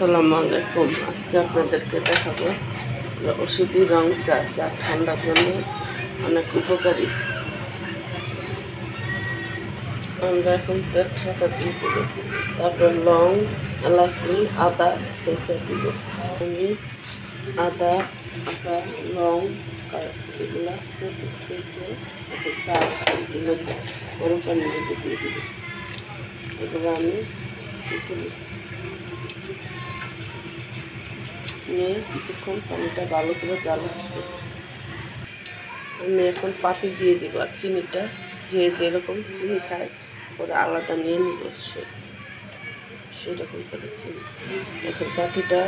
আসসালামু আলাইকুম। আজকে আপনাদেরকে দেখাবো ওষুধি রং চা, যা ঠান্ডার জন্য অনেক উপকারী। আমরা এখন তেজপাতা দিয়ে দেব, তারপর লং, এলাচি, আদা ছেঁচে দিব। আমি আদা লং এগুলো ছেঁচে চা এগুলোতে গরম পানির মধ্যে দিয়ে দিব। এগুলো আমি ছেঁচে নিচ্ছি, নিয়ে কিছুক্ষণ পানিটা ভালো করে জাল আসবে। আমি এখন পাতি দিয়ে দিব, আর চিনিটা যে যেরকম চিনি খায় ওরা আলাদা নিয়ে নিব, সেরকম করে চিনি। এখন পাতিটা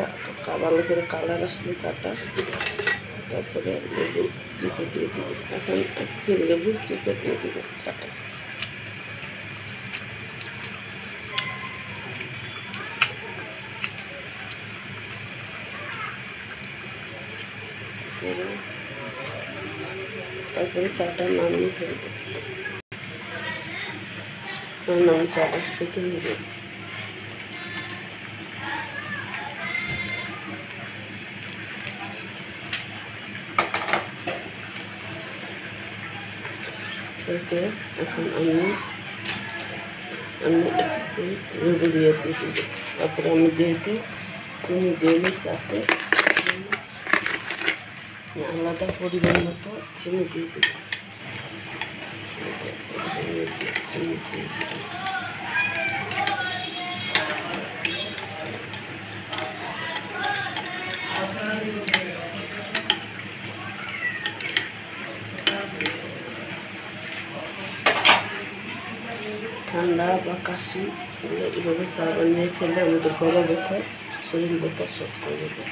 ভালো করে কালার আসলে চাটা, তারপরে লেবু চিপে দিয়ে দিব। এখন লেবু চিপে দিয়ে দিব চাটা। তারপরে চাটা নামিয়ে ফেলবো। আমি চাটা সেঁকে নেব। সেঁকে এখন আমি লেবু দিয়ে দিব। তারপরে আমি যেহেতু চিনি দিইনি চাতে, আলাদা পরিমাণ মতো চিনি দিয়ে দিব। চিনি দিয়ে দিব। ঠান্ডা বা কাশি এভাবে চা বানিয়ে খেলে আমাদের গলা ব্যথা, শরীর ব্যথা সব করে দেবে।